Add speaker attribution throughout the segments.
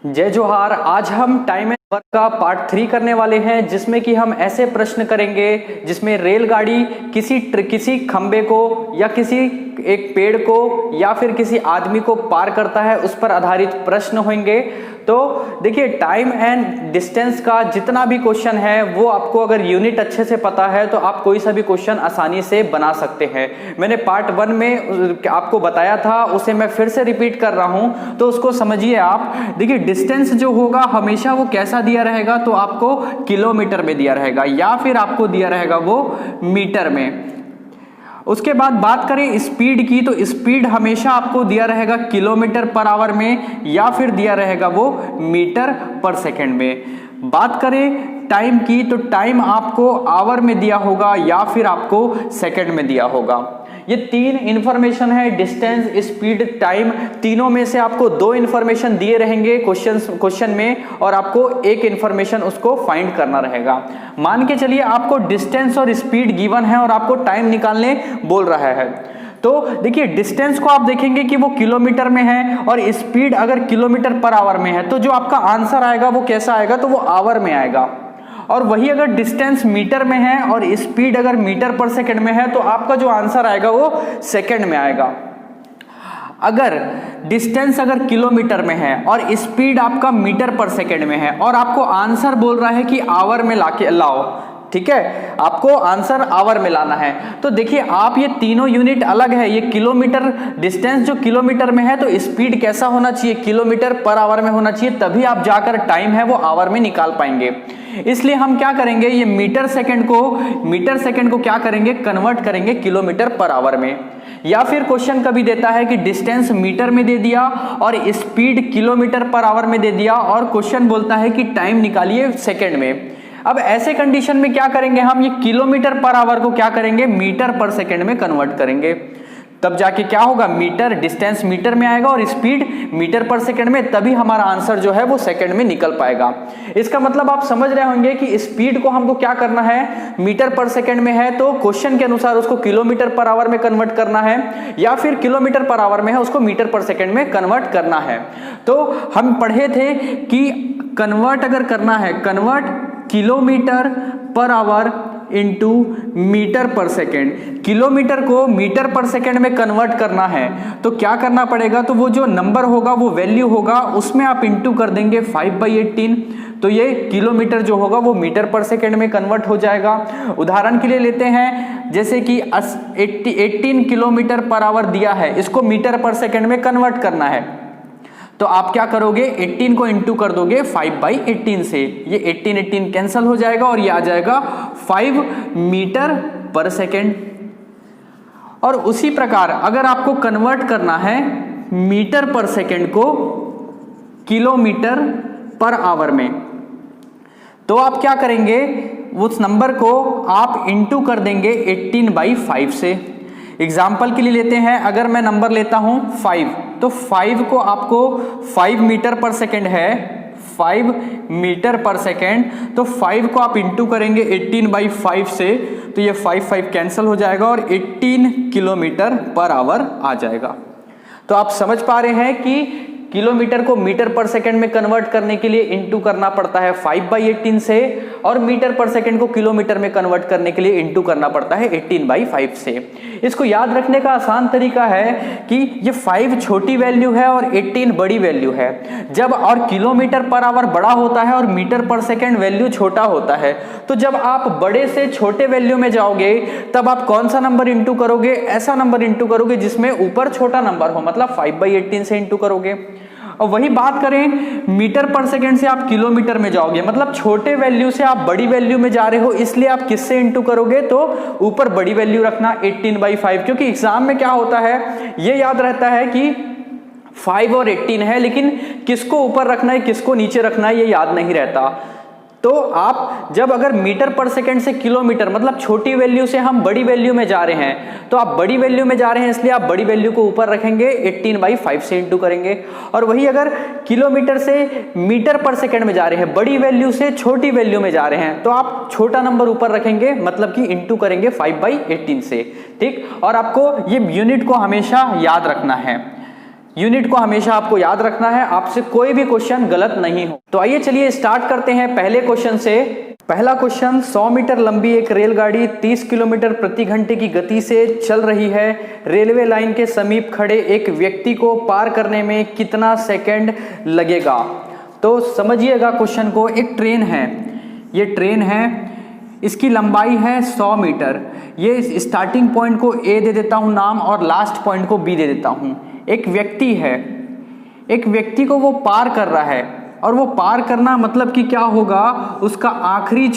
Speaker 1: जय जोहार। आज हम टाइम एंड वर्क का पार्ट 3 करने वाले हैं, जिसमें कि हम ऐसे प्रश्न करेंगे जिसमें रेलगाड़ी किसी खंबे को या किसी एक पेड़ को या फिर किसी आदमी को पार करता है, उस पर आधारित प्रश्न होंगे। तो देखिए, टाइम एंड डिस्टेंस का जितना भी क्वेश्चन है वो आपको अगर यूनिट अच्छे से पता है तो आप कोई सा भी क्वेश्चन आसानी से बना सकते हैं। मैंने पार्ट 1 में आपको बताया था, उसे मैं फिर से रिपीट कर रहा हूं, तो उसको समझिए आप। देखिए, डिस्टेंस जो होगा हमेशा वो कैसा दिया रहेगा, तो आपको किलोमीटर में दिया रहेगा या फिर आपको दिया रहेगा वो मीटर में। उसके बाद बात करें स्पीड की, तो स्पीड हमेशा आपको दिया रहेगा किलोमीटर पर आवर में या फिर दिया रहेगा वो मीटर पर सेकंड में। बात करें टाइम की, तो टाइम आपको आवर में दिया होगा या फिर आपको सेकंड में दिया होगा। ये 3 इंफॉर्मेशन है, डिस्टेंस, स्पीड, टाइम। तीनों में से आपको 2 इंफॉर्मेशन दिए रहेंगे क्वेश्चन में और आपको एक इंफॉर्मेशन उसको फाइंड करना रहेगा। मान के चलिए आपको डिस्टेंस और स्पीड गिवन है और आपको टाइम निकालने बोल रहा है। तो देखिए, डिस्टेंस को आप देखेंगे कि वो किलोमीटर में है और स्पीड अगर किलोमीटर पर आवर में है, तो जो आपका आंसर आएगा वो कैसा आएगा, तो वो आवर में आएगा। और वही अगर डिस्टेंस मीटर में है और स्पीड अगर मीटर पर सेकंड में है, तो आपका जो आंसर आएगा वो सेकंड में आएगा। अगर डिस्टेंस अगर किलोमीटर में है और स्पीड आपका मीटर पर सेकंड में है और आपको आंसर बोल रहा है कि आवर में लाके लाओ, ठीक है, आपको आंसर आवर में लाना है। तो देखिए, आप ये तीनों यूनिट अलग है। ये किलोमीटर, डिस्टेंस जो किलोमीटर में है, तो स्पीड कैसा होना चाहिए, किलोमीटर पर आवर में होना चाहिए, तभी आप जाकर टाइम है वो आवर में निकाल पाएंगे। इसलिए हम क्या करेंगे, ये मीटर सेकंड को क्या करेंगे, कन्वर्ट करेंगे किलोमीटर पर आवर में। या फिर क्वेश्चन कभी देता है कि डिस्टेंस मीटर में दे दिया और स्पीड किलोमीटर पर आवर में दे दिया और क्वेश्चन बोलता है कि टाइम निकालिए सेकंड में। अब ऐसे कंडीशन में क्या करेंगे, हम ये किलोमीटर पर आवर को क्या करेंगे, मीटर पर सेकंड में कन्वर्ट करेंगे। तब जाके क्या होगा, मीटर, डिस्टेंस मीटर में आएगा और स्पीड मीटर पर सेकंड में, तभी हमारा आंसर जो है वो सेकंड में निकल पाएगा। इसका मतलब आप समझ रहे होंगे कि स्पीड को हमको क्या करना है, मीटर पर सेकंड में है तो क्वेश्चन के अनुसार उसको किलोमीटर पर आवर में कन्वर्ट करना है, या फिर किलोमीटर पर आवर में है उसको मीटर पर सेकंड में कन्वर्ट करना है। तो हम पढ़े थे कि कन्वर्ट अगर करना है, convert kilometre per hour into metre per second, kilometre को मीटर पर सेकेंड में कन्वर्ट करना है तो क्या करना पड़ेगा, तो वो जो नंबर होगा वो वैल्यू होगा, उसमें आप इंटू कर देंगे 5/18, तो ये किलोमीटर जो होगा वो मीटर पर सेकेंड में कन्वर्ट हो जाएगा। उदाहरण के लिए लेते हैं, जैसे कि 18 किलोमीटर पर आवर दिया है, इसको मीटर पर सेकेंड में कन्वर्ट करना है, तो आप क्या करोगे, 18 को इंटू कर दोगे 5/18 से, ये 18 कैंसिल हो जाएगा और ये आ जाएगा 5 मीटर पर सेकेंड। और उसी प्रकार अगर आपको कन्वर्ट करना है मीटर पर सेकेंड को किलोमीटर पर आवर में, तो आप क्या करेंगे, उस नंबर को आप इंटू कर देंगे 18/5 से। एग्जाम्पल के लिए लेते हैं, अगर मैं नंबर लेता हूं 5, तो 5 को आपको 5 मीटर पर सेकेंड है, 5 मीटर पर सेकेंड, तो 5 को आप इंटू करेंगे 18/5 से, तो ये 5 कैंसिल हो जाएगा और 18 किलोमीटर पर आवर आ जाएगा। तो आप समझ पा रहे हैं कि किलोमीटर को मीटर पर सेकंड में कन्वर्ट करने के लिए इंटू करना पड़ता है 5/18 से, और मीटर पर सेकंड को किलोमीटर में कन्वर्ट करने के लिए इंटू करना पड़ता है 18/5 से। इसको याद रखने का आसान तरीका है कि ये 5 छोटी वैल्यू है और 18 बड़ी वैल्यू है। जब और किलोमीटर पर आवर बड़ा होता है और मीटर पर सेकंड वैल्यू छोटा होता है, तो जब आप बड़े से छोटे वैल्यू में जाओगे तब आप कौन सा नंबर इंटू करोगे, ऐसा नंबर इंटू करोगे जिसमें ऊपर छोटा नंबर हो, मतलब 5/18 से इंटू करोगे। और वही बात करें मीटर पर सेकंड से आप किलोमीटर में जाओगे, मतलब छोटे वैल्यू से आप बड़ी वैल्यू में जा रहे हो, इसलिए आप किससे इंटू करोगे, तो ऊपर बड़ी वैल्यू रखना 18/5, क्योंकि एग्जाम में क्या होता है, ये याद रहता है कि 5 और 18 है, लेकिन किसको ऊपर रखना है किसको नीचे रखना है ये याद नहीं रहता। तो आप जब अगर मीटर पर सेकंड से किलोमीटर, मतलब छोटी वैल्यू से हम बड़ी वैल्यू में जा रहे हैं, तो आप बड़ी वैल्यू में जा रहे हैं इसलिए आप बड़ी वैल्यू को ऊपर रखेंगे, 18/5 से इंटू करेंगे। और वही अगर किलोमीटर से मीटर पर सेकंड में जा रहे हैं, बड़ी वैल्यू से छोटी वैल्यू में जा रहे हैं, तो आप छोटा नंबर ऊपर रखेंगे, मतलब कि इंटू करेंगे 5/18 से। ठीक, और आपको ये यूनिट को हमेशा याद रखना है। यूनिट को हमेशा आपको याद रखना है, आपसे कोई भी क्वेश्चन गलत नहीं हो। तो आइए चलिए स्टार्ट करते हैं पहले क्वेश्चन से। पहला क्वेश्चन, 100 मीटर लंबी एक रेलगाड़ी 30 किलोमीटर प्रति घंटे की गति से चल रही है। रेलवे लाइन के समीप खड़े एक व्यक्ति को पार करने में कितना सेकंड लगेगा? तो समझिएगा क्वेश्चन को। एक ट्रेन है, ये ट्रेन है, इसकी लंबाई है 100 मीटर। ये स्टार्टिंग पॉइंट को ए दे देता हूं नाम और लास्ट पॉइंट को बी दे देता हूं। एक व्यक्ति है, एक व्यक्ति को वो पार कर रहा है, और वो पार करना मतलब कि क्या होगा, उसका आखिरी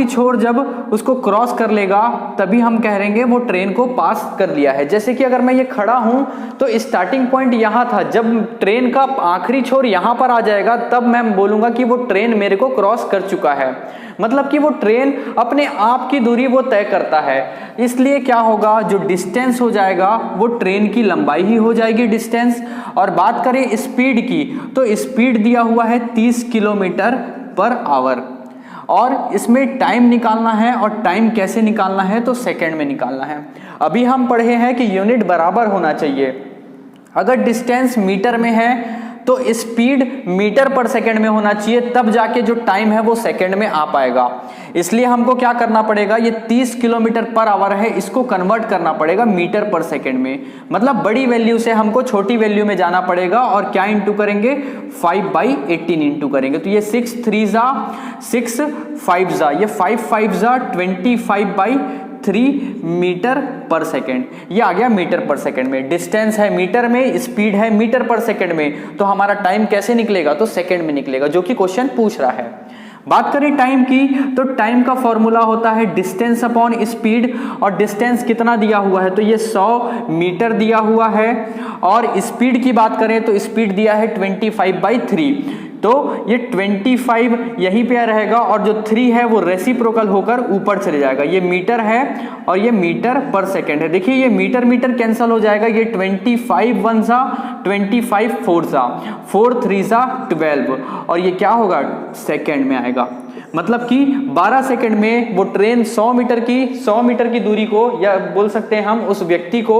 Speaker 1: छोर जब उसको क्रॉस कर लेगा तभी हम कहेंगे वो ट्रेन को पास कर लिया है। जैसे कि अगर मैं ये खड़ा हूं तो स्टार्टिंग पॉइंट यहां था, जब ट्रेन का आखिरी छोर यहां पर आ जाएगा तब मैं बोलूंगा कि वो ट्रेन मेरे को क्रॉस कर चुका है। मतलब कि वो ट्रेन अपने आप की दूरी वो तय करता है, इसलिए क्या होगा, जो डिस्टेंस हो जाएगा वो ट्रेन की लंबाई ही हो जाएगी डिस्टेंस। और बात करें स्पीड की, तो स्पीड दिया हुआ है 30 किलोमीटर पर आवर, और इसमें टाइम निकालना है, और टाइम कैसे निकालना है, तो सेकंड में निकालना है। अभी हम पढ़े हैं कि यूनिट बराबर होना चाहिए। अगर डिस्टेंस मीटर में है तो स्पीड मीटर पर सेकंड में होना चाहिए, तब जाके जो टाइम है वो सेकंड में आ पाएगा। इसलिए हमको क्या करना पड़ेगा, ये 30 किलोमीटर पर आवर है, इसको कन्वर्ट करना पड़ेगा मीटर पर सेकंड में। मतलब बड़ी वैल्यू से हमको छोटी वैल्यू में जाना पड़ेगा, और क्या इंटू करेंगे, 5/18 इंटू करेंगे। तो ये 6 3 जा 6 5 जा, ये 5 5 जा 25/3 मीटर पर सेकेंड। ये आ गया मीटर पर सेकेंड में। डिस्टेंस है मीटर में, स्पीड है मीटर पर सेकेंड में, तो हमारा टाइम कैसे निकलेगा, तो सेकेंड में निकलेगा, जो कि क्वेश्चन पूछ रहा है। बात करें टाइम की, तो टाइम का फॉर्मूला होता है डिस्टेंस अपॉन स्पीड, और डिस्टेंस कितना दिया हुआ है, तो ये 100 मीटर दिया हुआ है। और स्पीड की बात करें तो स्पीड दिया है 25/3, तो ये 25 यहीं पे रहेगा, और जो 3 है वो रेसिप्रोकल होकर ऊपर चले जाएगा। ये मीटर है और ये मीटर पर सेकेंड है। देखिए ये मीटर मीटर कैंसिल हो जाएगा, ये 25 1 जा 25 4 जा 4 3 जा 12, और ये क्या होगा, सेकेंड में आएगा। मतलब कि 12 सेकेंड में वो ट्रेन 100 मीटर की दूरी को, या बोल सकते हैं हम उस व्यक्ति को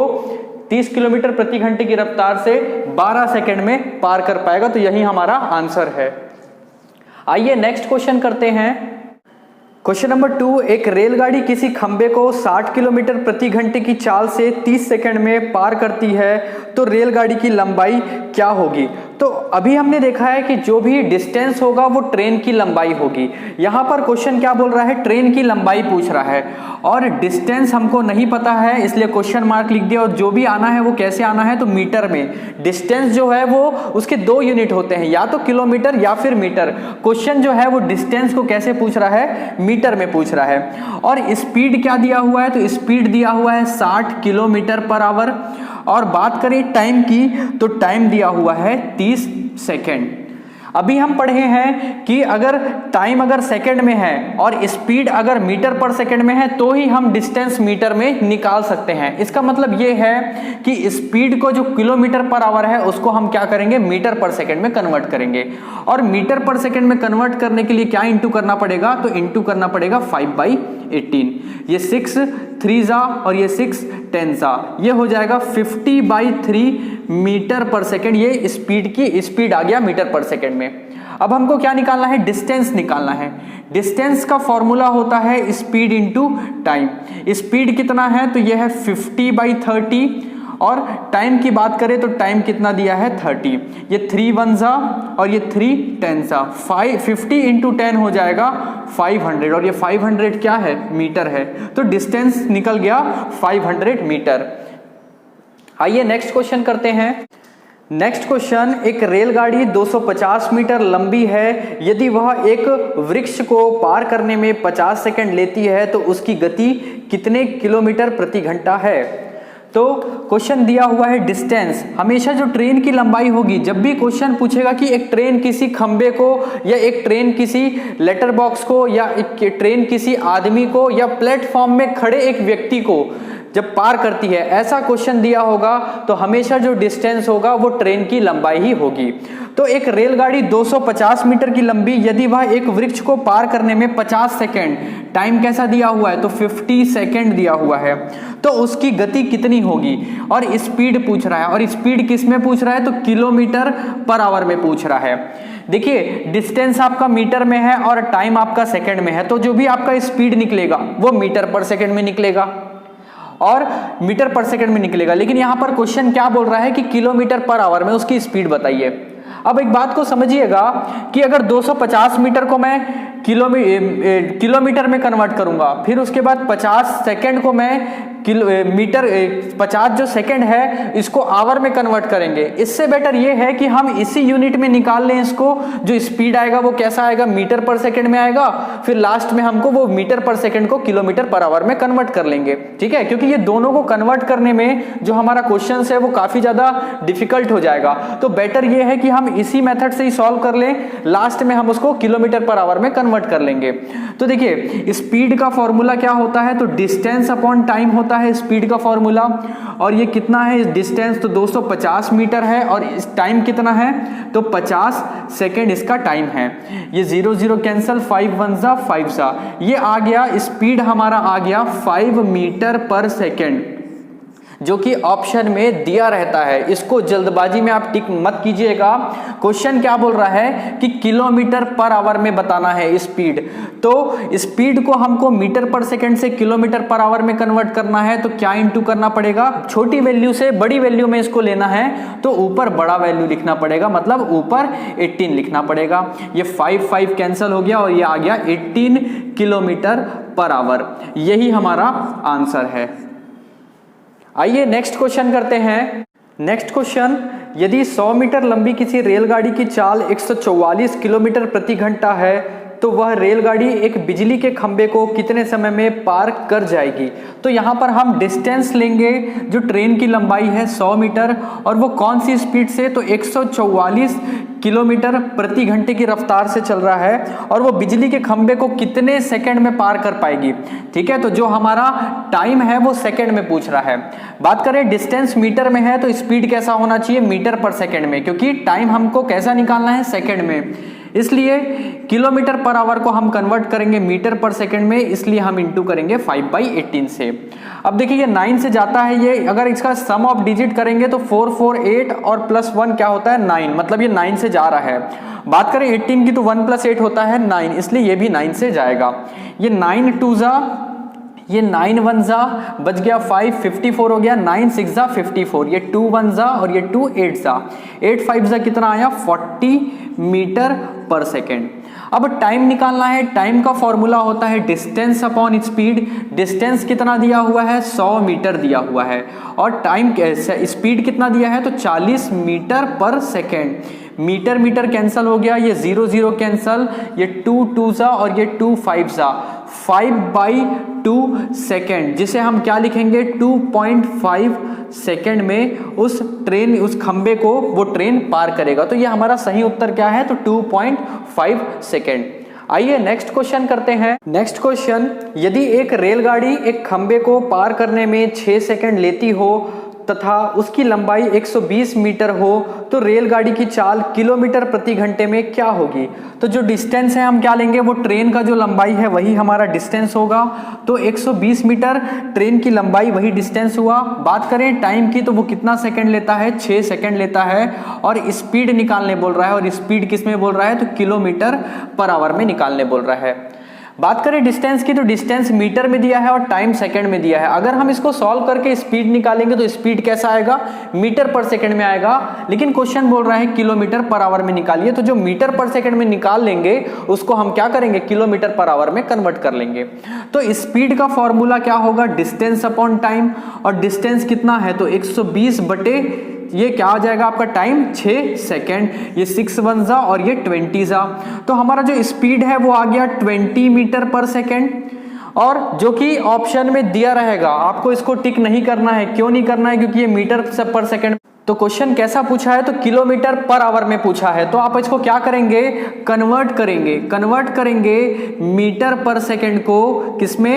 Speaker 1: 30 किलोमीटर प्रति घंटे की रफ्तार से 12 सेकंड में पार कर पाएगा। तो यही हमारा आंसर है। आइए नेक्स्ट क्वेश्चन करते हैं। क्वेश्चन नंबर 2, एक रेलगाड़ी किसी खंबे को 60 किलोमीटर प्रति घंटे की चाल से 30 सेकंड में पार करती है, तो रेलगाड़ी की लंबाई क्या होगी? तो अभी हमने देखा है कि जो भी डिस्टेंस होगा वो ट्रेन की लंबाई होगी। यहाँ पर क्वेश्चन क्या बोल रहा है, ट्रेन की लंबाई पूछ रहा है, और डिस्टेंस हमको नहीं पता है, इसलिए क्वेश्चन मार्क लिख दिया। और जो भी आना है वो कैसे आना है, तो मीटर में। डिस्टेंस जो है वो उसके 2 यूनिट होते हैं, या तो किलोमीटर या फिर मीटर। क्वेश्चन जो है वो डिस्टेंस को कैसे पूछ रहा है, मीटर में पूछ रहा है। और स्पीड क्या दिया हुआ है, तो स्पीड दिया हुआ है 60 किलोमीटर पर आवर। और बात करें टाइम की, तो टाइम दिया हुआ है 30 सेकेंड। अभी हम पढ़े हैं कि अगर टाइम अगर सेकंड में है और स्पीड अगर मीटर पर सेकंड में है, तो ही हम डिस्टेंस मीटर में निकाल सकते हैं। इसका मतलब ये है कि स्पीड को जो किलोमीटर पर आवर है उसको हम क्या करेंगे, मीटर पर सेकंड में कन्वर्ट करेंगे। और मीटर पर सेकंड में कन्वर्ट करने के लिए क्या इंटू करना पड़ेगा, तो इंटू करना पड़ेगा 5/18। ये 6 3 जा और ये 6 10 जा, ये हो जाएगा 50/3 मीटर पर सेकेंड। ये स्पीड की स्पीड आ गया मीटर पर सेकेंड में। अब हमको क्या निकालना है, डिस्टेंस निकालना है। डिस्टेंस का फॉर्मूला होता है स्पीड इंटू टाइम। स्पीड कितना है, तो ये है 50/30, और टाइम की बात करें तो टाइम कितना दिया है 30। ये 3 1 जा और ये 3 10 जा, 50 इंटू 10 हो जाएगा 500, और ये 500 क्या है, मीटर है। तो डिस्टेंस निकल गया 500 मीटर। आइए नेक्स्ट क्वेश्चन करते हैं। नेक्स्ट क्वेश्चन, एक रेलगाड़ी 250 मीटर लंबी है। यदि वह एक वृक्ष को पार करने में 50 सेकंड लेती है, तो उसकी गति कितने किलोमीटर प्रति घंटा है? तो क्वेश्चन दिया हुआ है डिस्टेंस। हमेशा जो ट्रेन की लंबाई होगी, जब भी क्वेश्चन पूछेगा कि एक ट्रेन किसी खंबे को, या एक ट्रेन किसी लेटर बॉक्स को, या एक ट्रेन किसी आदमी को, या प्लेटफॉर्म में खड़े एक व्यक्ति को जब पार करती है, ऐसा क्वेश्चन दिया होगा तो हमेशा जो डिस्टेंस होगा वो ट्रेन की लंबाई ही होगी। तो एक रेलगाड़ी 250 मीटर की लंबी, यदि वह एक वृक्ष को पार करने में 50 सेकेंड, टाइम कैसा दिया हुआ है तो 50 सेकेंड दिया हुआ है, तो उसकी गति कितनी होगी, और स्पीड पूछ रहा है। और स्पीड किस में पूछ रहा है तो किलोमीटर पर आवर में पूछ रहा है। देखिए डिस्टेंस आपका मीटर में है और टाइम आपका सेकंड में है, तो जो भी आपका स्पीड निकलेगा वो मीटर पर सेकंड में निकलेगा और मीटर पर सेकंड में निकलेगा। लेकिन यहां पर क्वेश्चन क्या बोल रहा है कि किलोमीटर पर आवर में उसकी स्पीड बताइए। अब एक बात को समझिएगा कि अगर 250 मीटर को मैं किलोमीटर में कन्वर्ट करूंगा, फिर उसके बाद 50 सेकंड को मैं मीटर 50 जो सेकंड है इसको आवर में कन्वर्ट करेंगे। इससे बेटर ये है कि हम इसी यूनिट में निकाल लें इसको, जो स्पीड आएगा वो कैसा आएगा, मीटर पर सेकंड में आएगा, फिर लास्ट में हमको वो मीटर पर सेकंड को किलोमीटर पर आवर में कन्वर्ट कर लेंगे। ठीक है, क्योंकि ये दोनों को कन्वर्ट करने में जो हमारा क्वेश्चन है वो काफी ज्यादा डिफिकल्ट हो जाएगा। तो बेटर ये है कि हम इसी मेथड से ही सॉल्व कर लें, लास्ट में हम उसको किलोमीटर पर आवर में कन्वर्ट कर लेंगे। तो देखिए स्पीड का फॉर्मूला क्या होता है तो डिस्टेंस अपॉन टाइम होता है स्पीड का फॉर्मूला। और ये कितना है डिस्टेंस तो 250 मीटर है, और इस टाइम कितना है तो 50 सेकेंड इसका टाइम है। ये 0 0 कैंसल, 5 1 जा 5 जा, ये आ गया स्पीड हमारा आ गया 5 मीटर पर सेकेंड, जो कि ऑप्शन में दिया रहता है। इसको जल्दबाजी में आप टिक मत कीजिएगा। क्वेश्चन क्या बोल रहा है कि किलोमीटर पर आवर में बताना है स्पीड, तो स्पीड को हमको मीटर पर सेकंड से किलोमीटर पर आवर में कन्वर्ट करना है, तो क्या इंटू करना पड़ेगा, छोटी वैल्यू से बड़ी वैल्यू में इसको लेना है तो ऊपर बड़ा वैल्यू लिखना पड़ेगा, मतलब ऊपर 18 लिखना पड़ेगा। ये 5 5 कैंसिल हो गया और ये आ गया 18 किलोमीटर पर आवर। यही हमारा आंसर है। आइए नेक्स्ट क्वेश्चन करते हैं। नेक्स्ट क्वेश्चन, यदि 100 मीटर लंबी किसी रेलगाड़ी की चाल 144 किलोमीटर प्रति घंटा है तो वह रेलगाड़ी एक बिजली के खंबे को कितने समय में पार कर जाएगी। तो यहाँ पर हम डिस्टेंस लेंगे, जो ट्रेन की लंबाई है 100 मीटर, और वो कौन सी स्पीड से तो 144 किलोमीटर प्रति घंटे की रफ्तार से चल रहा है, और वो बिजली के खंबे को कितने सेकंड में पार कर पाएगी। ठीक है, तो जो हमारा टाइम है वो सेकंड में पूछ रहा है। बात करें डिस्टेंस मीटर में है तो स्पीड कैसा होना चाहिए मीटर पर सेकंड में, क्योंकि टाइम हमको कैसा निकालना है सेकंड में, इसलिए किलोमीटर पर आवर को हम कन्वर्ट करेंगे मीटर पर सेकंड में, इसलिए हम इंटू करेंगे 5/18 से। अब देखिए ये 9 से जाता है, ये अगर इसका सम ऑफ डिजिट करेंगे तो 4 4 8 और प्लस 1 क्या होता है 9, मतलब ये 9 से जा रहा है। बात करें 18 की तो 1 + 8 होता है 9, इसलिए ये भी 9 से जाएगा। ये 9 2 जा, ये 9 1 जा, बच गया 5 54 हो गया, 9 6 जा 54, ये 2 1 जा और ये 2 8 जा, 8 5 जा कितना आया 40 मीटर पर सेकेंड। अब टाइम निकालना है, टाइम का फॉर्मूला होता है डिस्टेंस अपॉन स्पीड। डिस्टेंस कितना दिया हुआ है 100 मीटर दिया हुआ है, और टाइम स्पीड कितना दिया है तो 40 metre per second. Metre metre cancel हो गया, ये 0 0 कैंसल, ये 2 2 जा और ये 2 5 जा, 5/2 सेकेंड, जिसे हम क्या लिखेंगे 2.5 सेकेंड में उस खंबे को वो ट्रेन पार करेगा। तो ये हमारा सही उत्तर क्या है तो 2.5 सेकेंड। आइए नेक्स्ट क्वेश्चन करते हैं। नेक्स्ट क्वेश्चन, यदि एक रेलगाड़ी एक खंबे को पार करने में 6 सेकेंड लेती हो तथा उसकी लंबाई 120 मीटर हो तो रेलगाड़ी की चाल किलोमीटर प्रति घंटे में क्या होगी। तो जो डिस्टेंस है हम क्या लेंगे, वो ट्रेन का जो लंबाई है वही हमारा डिस्टेंस होगा, तो 120 मीटर ट्रेन की लंबाई वही डिस्टेंस हुआ। बात करें टाइम की तो वो कितना सेकंड लेता है 6 सेकंड लेता है, और स्पीड निकालने बोल रहा है, और स्पीड किस में बोल रहा है तो किलोमीटर पर आवर में निकालने बोल रहा है। बात करें डिस्टेंस की तो डिस्टेंस मीटर में दिया है और टाइम सेकंड में दिया है। अगर हम इसको सॉल्व करके स्पीड निकालेंगे तो स्पीड कैसा आएगा मीटर पर सेकंड में आएगा, लेकिन क्वेश्चन बोल रहा है किलोमीटर पर आवर में निकालिए, तो जो मीटर पर सेकंड में निकाल लेंगे उसको हम क्या करेंगे किलोमीटर पर आवर में कन्वर्ट कर लेंगे। तो स्पीड का फॉर्मूला क्या होगा डिस्टेंस अपॉन टाइम, और डिस्टेंस कितना है तो 120 बटे ये क्या आ जाएगा आपका टाइम 6 सेकेंड, ये 6 1 जा और ये 20 जा, तो हमारा जो स्पीड है वो आ गया 20 मीटर पर सेकेंड, और जो कि ऑप्शन में दिया रहेगा। आपको इसको टिक नहीं करना है, क्यों नहीं करना है क्योंकि ये मीटर पर सेकेंड, तो क्वेश्चन कैसा पूछा है तो किलोमीटर पर आवर में पूछा है, तो आप इसको क्या करेंगे कन्वर्ट करेंगे मीटर पर सेकेंड को किसमें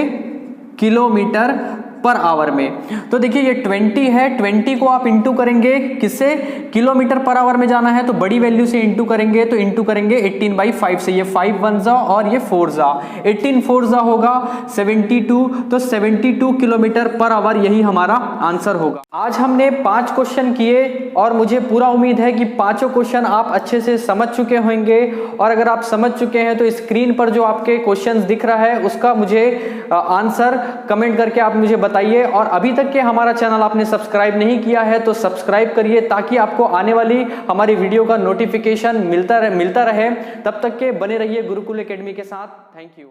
Speaker 1: किलोमीटर पर आवर में। तो देखिए ये 20 है, 20 को आप इंटू करेंगे किससे, किलोमीटर पर आवर में जाना है तो बड़ी वैल्यू से इंटू करेंगे, तो इंटू करेंगे 18/5 से, ये 5 1 जा और ये 4 जा, 18 4 जा होगा 72, तो 72 किलोमीटर पर आवर यही हमारा आंसर होगा। आज हमने 5 क्वेश्चन किए और मुझे पूरा उम्मीद है कि पांचों क्वेश्चन आप अच्छे से समझ चुके होंगे, और अगर आप समझ चुके हैं तो स्क्रीन पर जो आपके क्वेश्चंस दिख रहा है उसका मुझे आंसर कमेंट करके आप मुझे बताइए। और अभी तक के हमारा चैनल आपने सब्सक्राइब नहीं किया है तो सब्सक्राइब करिए, ताकि आपको आने वाली हमारी वीडियो का नोटिफिकेशन मिलता रहे। तब तक के बने रहिए गुरुकुल एकेडमी के साथ। Thank you.